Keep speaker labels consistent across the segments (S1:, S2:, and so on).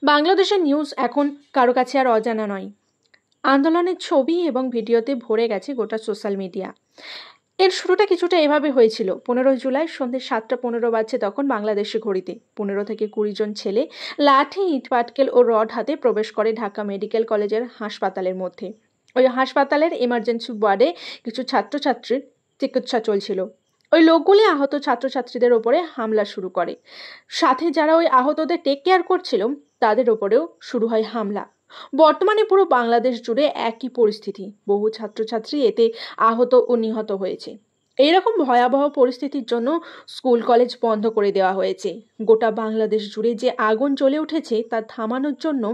S1: বাংলাদেশের নিউজ এখন কারো কাছে আর অজানা নয়। আন্দোলনের ছবি এবং ভিডিওতে ভরে গেছে গোটা সোশ্যাল মিডিয়া। এর শুরুটা কিছুটা এভাবে হয়েছিল। 15 জুলাই সন্ধ্যে 7:15 বাজছে তখন বাংলাদেশি ঘড়িতে 15 থেকে 20 জন ছেলে লাঠি, ইটপাটকেল ও রড হাতে প্রবেশ করে ঢাকা মেডিকেল কলেজের হাসপাতালের মধ্যে। ওই হাসপাতালের এমার্জেন্সি ওয়ার্ডে কিছু ছাত্রছাত্রীর চিকিৎসা চলছিল। ওই লোকগুলি আহত ছাত্রছাত্রীদের ওপরে হামলা শুরু করে। সাথে যারা ওই আহতদের টেক কেয়ার করছিল তাদের ওপরেও শুরু হয় হামলা। বর্তমানে পুরো বাংলাদেশ জুড়ে একই পরিস্থিতি। বহু ছাত্রছাত্রী এতে আহত ও নিহত হয়েছে। এইরকম ভয়াবহ পরিস্থিতির জন্য স্কুল কলেজ বন্ধ করে দেওয়া হয়েছে। গোটা বাংলাদেশ জুড়ে যে আগুন জ্বলে উঠেছে তা থামানোর জন্য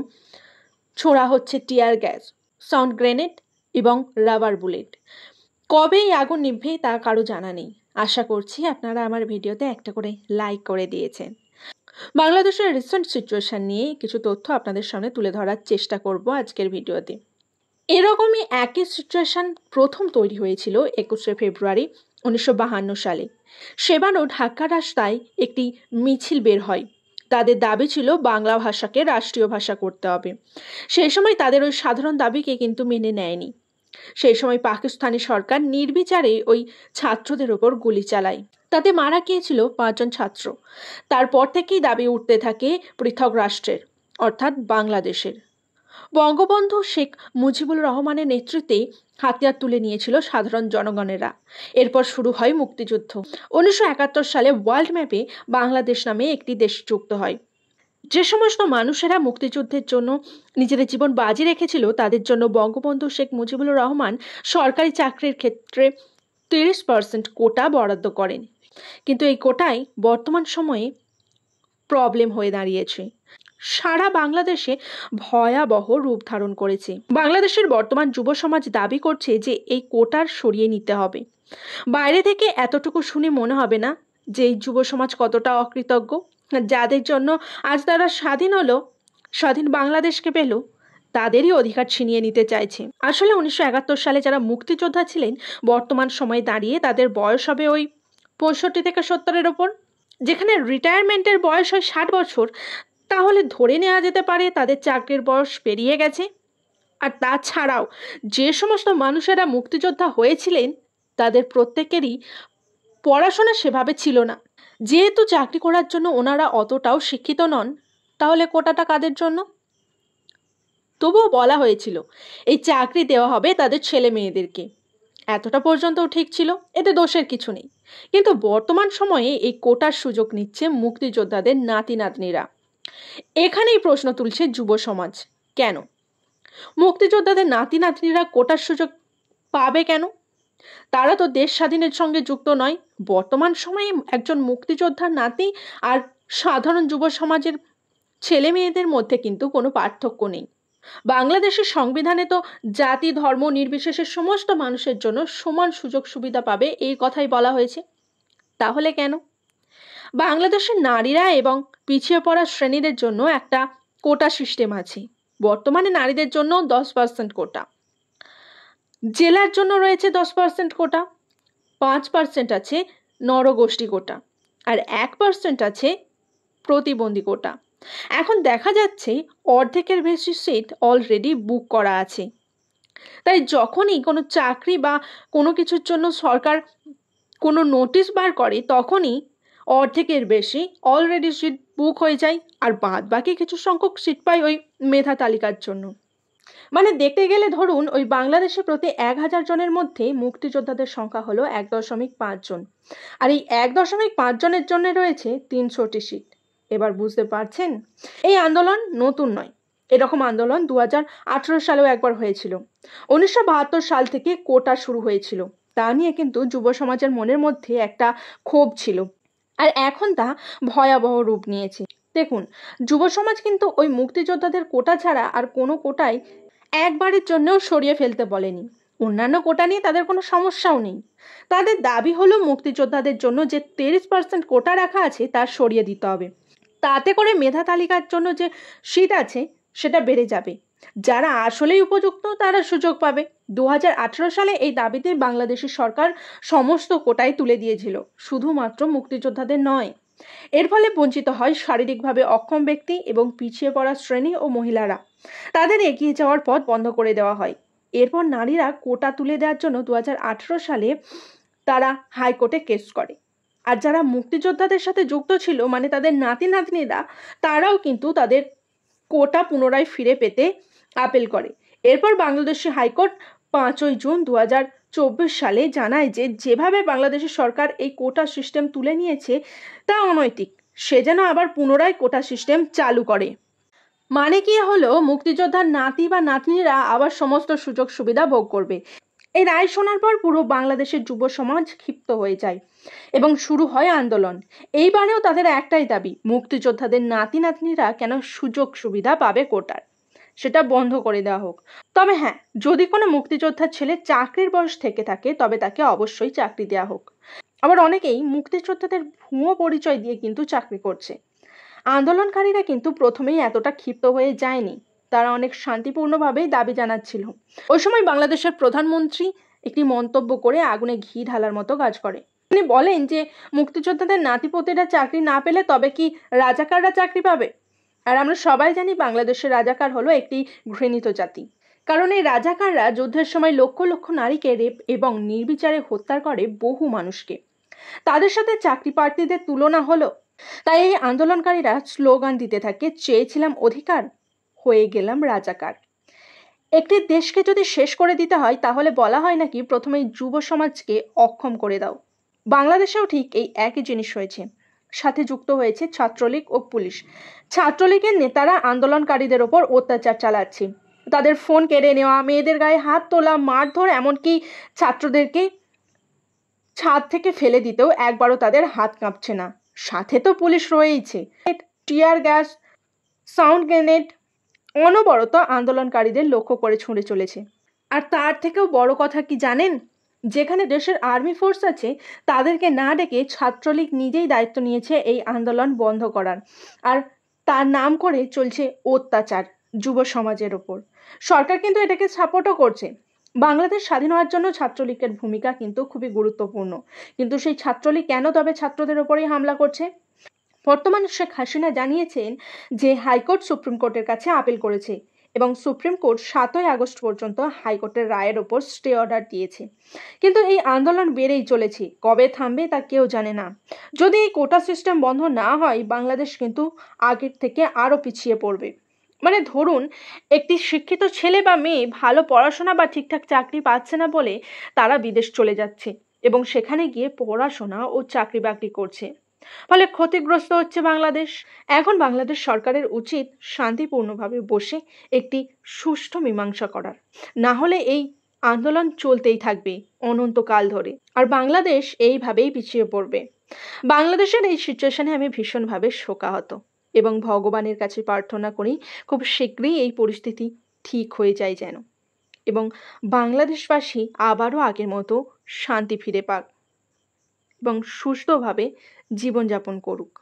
S1: ছোড়া হচ্ছে টিয়ার গ্যাস, সাউন্ড গ্রেনেড এবং রাবার বুলেট। কবে এই আগুন নিভবে তা কারো জানা নেই। আশা করছি আপনারা আমার ভিডিওতে একটা করে লাইক করে দিয়েছেন। বাংলাদেশের রিসেন্ট সিচুয়েশন নিয়ে কিছু তথ্য আপনাদের সামনে তুলে ধরার চেষ্টা করব আজকের ভিডিওতে। এরকমই একই সিচুয়েশন প্রথম তৈরি হয়েছিল 21শে ফেব্রুয়ারি 1952 সালে। সেবারও ঢাকা রাস্তায় একটি মিছিল বের হয়। তাদের দাবি ছিল বাংলা ভাষাকে রাষ্ট্রীয় ভাষা করতে হবে। সেই সময় তাদের ওই সাধারণ দাবিকে কিন্তু মেনে নেয়নি। সেই সময় পাকিস্তানি সরকার নির্বিচারে ওই ছাত্রদের ওপর গুলি চালায়। তাতে মারা গিয়েছিল 5 জন ছাত্র। তারপর থেকেই দাবি উঠতে থাকে পৃথক রাষ্ট্রের, অর্থাৎ বাংলাদেশের। বঙ্গবন্ধু শেখ মুজিবুর রহমানের নেতৃত্বে হাতিয়ার তুলে নিয়েছিল সাধারণ জনগণেরা। এরপর শুরু হয় মুক্তিযুদ্ধ। 1971 সালে ওয়ার্ল্ড ম্যাপে বাংলাদেশ নামে একটি দেশ যুক্ত হয়। যে সমস্ত মানুষেরা মুক্তিযুদ্ধের জন্য নিজেদের জীবন বাজি রেখেছিল তাদের জন্য বঙ্গবন্ধু শেখ মুজিবুর রহমান সরকারি চাকরির ক্ষেত্রে 30% কোটা বরাদ্দ করেন। কিন্তু এই কোটায় বর্তমান সময়ে প্রবলেম হয়ে দাঁড়িয়েছে। সারা বাংলাদেশে ভয়াবহ রূপ ধারণ করেছে। বাংলাদেশের বর্তমান যুব সমাজ দাবি করছে যে এই কোটার সরিয়ে নিতে হবে। বাইরে থেকে এতটুকু শুনে মনে হবে না যে এই যুব সমাজ কতটা অকৃতজ্ঞ, যাদের জন্য আজ তারা স্বাধীন হলো, স্বাধীন বাংলাদেশকে পেল, তাদেরই অধিকার ছিনিয়ে নিতে চাইছে। আসলে 1971 সালে যারা মুক্তিযোদ্ধা ছিলেন বর্তমান সময়ে দাঁড়িয়ে তাদের বয়স হবে ওই 65 থেকে 70-এর ওপর। যেখানে রিটায়ারমেন্টের বয়স হয় 60 বছর, তাহলে ধরে নেওয়া যেতে পারে তাদের চাকরির বয়স পেরিয়ে গেছে। আর তাছাড়াও যে সমস্ত মানুষেরা মুক্তিযোদ্ধা হয়েছিলেন তাদের প্রত্যেকেরই পড়াশোনা সেভাবে ছিল না। যেহেতু চাকরি করার জন্য ওনারা অতটাও শিক্ষিত নন, তাহলে কোটাটা কাদের জন্য? তবুও বলা হয়েছিল এই চাকরি দেওয়া হবে তাদের ছেলে মেয়েদেরকে। এতটা পর্যন্তও ঠিক ছিল, এতে দোষের কিছু নেই। কিন্তু বর্তমান সময়ে এই কোটার সুযোগ নিচ্ছে মুক্তিযোদ্ধাদের নাতি নাতনিরা। এখানেই প্রশ্ন তুলছে যুব সমাজ, কেন মুক্তিযোদ্ধাদের নাতি নাতনিরা কোটার সুযোগ পাবে কেন? তারা তো দেশ স্বাধীনের সঙ্গে যুক্ত নয়। বর্তমান সময়ে একজন মুক্তিযোদ্ধার নাতি আর সাধারণ যুব সমাজের ছেলে মেয়েদের মধ্যে কিন্তু কোনো পার্থক্য নেই। বাংলাদেশের সংবিধানে তো জাতি ধর্ম নির্বিশেষে সমস্ত মানুষের জন্য সমান সুযোগ সুবিধা পাবে এই কথাই বলা হয়েছে। তাহলে কেন? বাংলাদেশের নারীরা এবং পিছিয়ে পড়া শ্রেণীদের জন্য একটা কোটা সিস্টেম আছে। বর্তমানে নারীদের জন্য 10% কোটা, জেলার জন্য রয়েছে 10% কোটা, 5% আছে নরগোষ্ঠী কোটা, আর 1% আছে প্রতিবন্ধী কোটা। এখন দেখা যাচ্ছে অর্ধেকের বেশি সিট অলরেডি বুক করা আছে। তাই যখনই কোনো চাকরি বা কোনো কিছুর জন্য সরকার কোনো নোটিশ বার করে তখনই অর্ধেকের বেশি অলরেডি সিট বুক হয়ে যায়, আর বাদ বাকি কিছু সংখ্যক সিট পায় ওই মেধা তালিকার জন্য। মানে দেখতে গেলে ধরুন ওই বাংলাদেশে প্রতি 1000 জনের মধ্যে মুক্তিযোদ্ধাদের সংখ্যা হলো 1.5 জন, আর এই 1.5 জনের জন্য রয়েছে 300টি সিট। এবার বুঝতে পারছেন এই আন্দোলন নতুন নয়। এরকম আন্দোলন 2018 সালেও একবার হয়েছিল। 1972 সাল থেকে কোটা শুরু হয়েছিল। তা নিয়ে কিন্তু যুব সমাজের মনের মধ্যে একটা ক্ষোভ ছিল, আর এখন তা ভয়াবহ রূপ নিয়েছে। দেখুন, যুব সমাজ কিন্তু ওই মুক্তিযোদ্ধাদের কোটা ছাড়া আর কোনো কোটায় একবারের জন্যও সরিয়ে ফেলতে বলেনি। অন্যান্য কোটা নিয়ে তাদের কোনো সমস্যাও নেই। তাদের দাবি হলো মুক্তিযোদ্ধাদের জন্য যে 30% কোটা রাখা আছে তা সরিয়ে দিতে হবে। তাতে করে মেধা তালিকার জন্য যে সিট আছে সেটা বেড়ে যাবে। যারা আসলেই উপযুক্ত তারা সুযোগ পাবে। 2018 সালে এই দাবিতে বাংলাদেশের সরকার সমস্ত কোটাই তুলে দিয়েছিল, শুধুমাত্র মুক্তিযোদ্ধাদের নয়। এর ফলে বঞ্চিত হয় শারীরিকভাবে অক্ষম ব্যক্তি এবং পিছিয়ে পড়া শ্রেণী ও মহিলারা। তাদের এগিয়ে যাওয়ার পথ বন্ধ করে দেওয়া হয়। এরপর নারীরা কোটা তুলে দেওয়ার জন্য 2018 সালে তারা হাইকোর্টে কেস করে। আর যারা মুক্তিযোদ্ধাদের সাথে যুক্ত ছিল, মানে তাদের নাতি নাতনিরা, তারাও কিন্তু তাদের কোটা পুনরায় ফিরে পেতে আপিল করে। এরপর বাংলাদেশি হাইকোর্ট 5ই জুন 2024 সালে জানায় যে যেভাবে বাংলাদেশের সরকার এই কোটা সিস্টেম তুলে নিয়েছে তা অনৈতিক, সে যেন আবার পুনরায় কোটা সিস্টেম চালু করে। মানে কি হলো, মুক্তিযোদ্ধার নাতি বা নাতনিরা আবার সমস্ত সুযোগ সুবিধা ভোগ করবে। এই রায় শোনার পর পুরো বাংলাদেশের যুব সমাজ ক্ষিপ্ত হয়ে যায় এবং শুরু হয় আন্দোলন। এইবারেও তাদের একটাই দাবি, মুক্তিযোদ্ধাদের নাতি নাতনিরা কেন সুযোগ সুবিধা পাবে কোটার, সেটা বন্ধ করে দেওয়া হোক। তবে হ্যাঁ, যদি কোনো মুক্তিযোদ্ধার ছেলে চাকরির বয়স থেকে থাকে তবে তাকে অবশ্যই চাকরি দেওয়া হোক। আবার অনেকেই মুক্তিযোদ্ধাদের ভুয়ো পরিচয় দিয়ে কিন্তু চাকরি করছে। আন্দোলনকারীরা কিন্তু প্রথমেই এতটা ক্ষিপ্ত হয়ে যায়নি, তারা অনেক শান্তিপূর্ণভাবেই দাবি জানাচ্ছিল। ওই সময় বাংলাদেশের প্রধানমন্ত্রী একটি মন্তব্য করে আগুনে ঘি ঢালার মতো কাজ করে। তিনি বলেন যে মুক্তিযোদ্ধাদের নাতিপতিরা চাকরি না পেলে তবে কি রাজাকাররা চাকরি পাবে? আর আমরা সবাই জানি বাংলাদেশের রাজাকার হলো একটি ঘৃণিত জাতি, কারণ এই রাজাকাররা যুদ্ধের সময় লক্ষ লক্ষ নারীকে রেপ এবং নির্বিচারে হত্যা করে বহু মানুষকে। তাদের সাথে চাকরি প্রার্থীদের তুলনা হলো। তাই এই আন্দোলনকারীরা স্লোগান দিতে থাকে, চেয়েছিলাম অধিকার, হয়ে গেলাম রাজাকার। একটি দেশকে যদি শেষ করে দিতে হয় তাহলে বলা হয় নাকি প্রথমে যুব সমাজকে অক্ষম করে দাও। বাংলাদেশেও ঠিক এই একই জিনিস হয়েছে। সাথে যুক্ত হয়েছে ছাত্রলীগ ও পুলিশ। ছাত্রলীগের নেতারা আন্দোলনকারীদের ওপর অত্যাচার চালাচ্ছে, তাদের ফোন কেড়ে নেওয়া, মেয়েদের গায়ে হাত তোলা, মারধর, এমনকি ছাত্রদেরকে ছাদ থেকে ফেলে দিতেও একবারও তাদের হাত কাঁপছে না। সাথে তো পুলিশ রয়েইছে, টিয়ার গ্যাস, সাউন্ড গ্রেনেড অনবরত আন্দোলনকারীদের লক্ষ্য করে ছুঁড়ে চলেছে। আর তার থেকেও বড় কথা কি জানেন, যেখানে দেশের আর্মি ফোর্স আছে তাদেরকে না ডেকে ছাত্রলীগ নিজেই দায়িত্ব নিয়েছে এই আন্দোলন বন্ধ করার। আর তার নাম করে চলছে অত্যাচার যুব সমাজের ওপর। সরকার কিন্তু এটাকে সাপোর্টও করছে। বাংলাদেশ স্বাধীন হওয়ার জন্য ছাত্রলীগের ভূমিকা কিন্তু খুবই গুরুত্বপূর্ণ, কিন্তু সেই ছাত্রলীগ কেন তবে ছাত্রদের ওপরেই হামলা করছে? বর্তমানে শেখ হাসিনা জানিয়েছেন যে হাইকোর্ট সুপ্রিম কোর্টের কাছে আপিল করেছে এবং সুপ্রিম কোর্ট 7ই আগস্ট পর্যন্ত হাইকোর্টের রায়ের ওপর স্টে অর্ডার দিয়েছে। কিন্তু এই আন্দোলন বেড়েই চলেছে, কবে থামবে তা কেউ জানে না। যদি এই কোটা সিস্টেম বন্ধ না হয় বাংলাদেশ কিন্তু আগের থেকে আরো পিছিয়ে পড়বে। মানে ধরুন, একটি শিক্ষিত ছেলে বা মেয়ে ভালো পড়াশোনা বা ঠিকঠাক চাকরি পাচ্ছে না বলে তারা বিদেশ চলে যাচ্ছে এবং সেখানে গিয়ে পড়াশোনা ও চাকরি বাকরি করছে, ফলে ক্ষতিগ্রস্ত হচ্ছে বাংলাদেশ। এখন বাংলাদেশ সরকারের উচিত শান্তিপূর্ণভাবে বসে একটি সুষ্ঠু মীমাংসা করার, না হলে এই আন্দোলন চলতেই থাকবে অনন্তকাল ধরে, আর বাংলাদেশ এইভাবেই পিছিয়ে পড়বে। বাংলাদেশের এই সিচুয়েশনে আমি ভীষণভাবে শোকাহত এবং ভগবানের কাছে প্রার্থনা করি খুব শীঘ্রই এই পরিস্থিতি ঠিক হয়ে যায় যেন, এবং বাংলাদেশবাসী আবারও আগের মতো শান্তি ফিরে পাক এবং সুস্থভাবে জীবনযাপন করুক।